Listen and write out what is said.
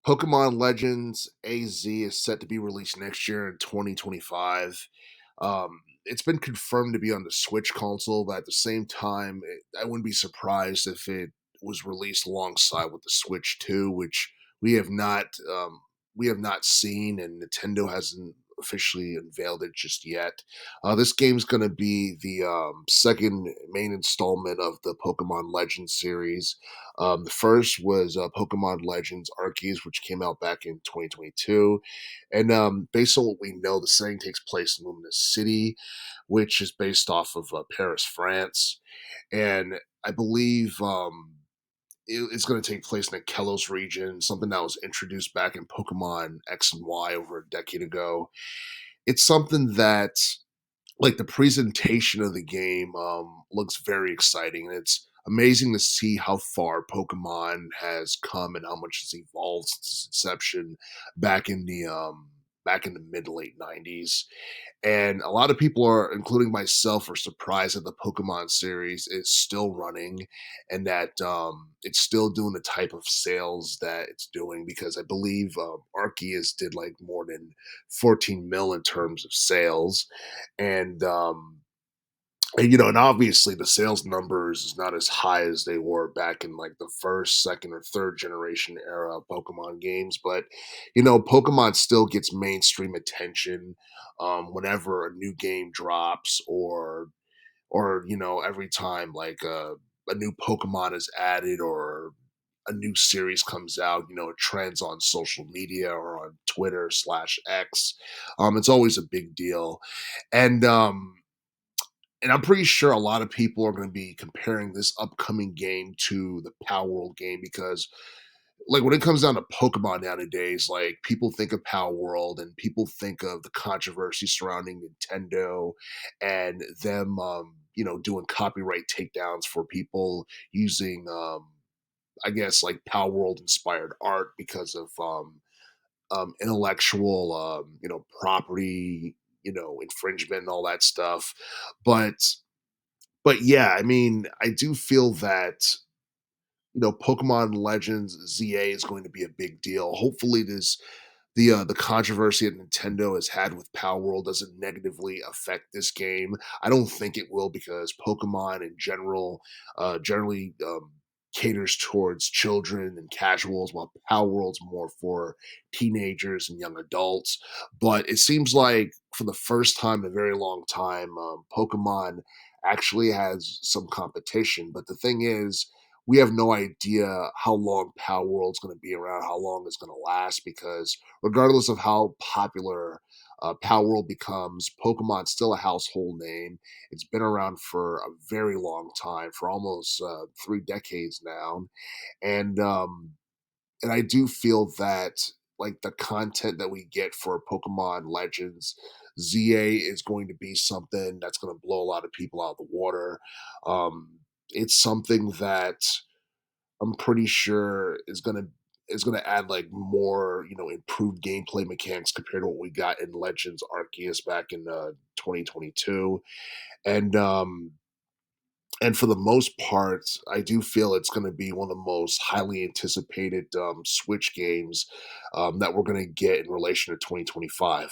Pokemon Legends AZ is set to be released next year in 2025. It's been confirmed to be on the Switch console, but at the same time, I wouldn't be surprised if it was released alongside with the Switch 2, which we have not we have not seen, and Nintendo hasn't officially unveiled it just yet. This game's going to be the second main installment of the Pokemon Legends series. The first was Pokemon Legends Arceus, which came out back in 2022. And based on what we know, the setting takes place in Luminous City, which is based off of Paris, France. And I believe it's going to take place in the Kelos region, something that was introduced back in Pokemon X and Y over a decade ago. It's something that like the presentation of the game looks very exciting. And it's amazing to see how far Pokemon has come and how much it's evolved since its inception back in the mid to late 90s. And a lot of people are, including myself, are surprised that the Pokemon series is still running and that it's still doing the type of sales that it's doing, because I believe Arceus did like more than 14 mil in terms of sales. And and obviously the sales numbers is not as high as they were back in like the first, second, or third generation era of Pokemon games, but Pokemon still gets mainstream attention whenever a new game drops, or every time like a new Pokemon is added or a new series comes out. It trends on social media or on Twitter/X. It's always a big deal, and I'm pretty sure a lot of people are going to be comparing this upcoming game to the Power World game, because like when it comes down to Pokemon nowadays, like people think of Power World and people think of the controversy surrounding Nintendo and them doing copyright takedowns for people using I guess like Power World inspired art because of intellectual property, infringement and all that stuff. But yeah, I mean, I do feel that Pokemon Legends ZA is going to be a big deal. Hopefully, the controversy that Nintendo has had with Power World doesn't negatively affect this game. I don't think it will, because Pokemon in general generally caters towards children and casuals, while Power World's more for teenagers and young adults. But it seems like for the first time in a very long time, Pokemon actually has some competition. But the thing is, we have no idea how long Power World's going to be around, how long it's going to last, because regardless of how popular Power World becomes, Pokemon's still a household name. It's been around for a very long time, for almost 3 decades now, and I do feel that like the content that we get for Pokemon Legends ZA is going to be something that's going to blow a lot of people out of the water. It's something that I'm pretty sure is gonna add like more, improved gameplay mechanics compared to what we got in Legends Arceus back in 2022. And for the most part, I do feel it's going to be one of the most highly anticipated Switch games that we're going to get in relation to 2025.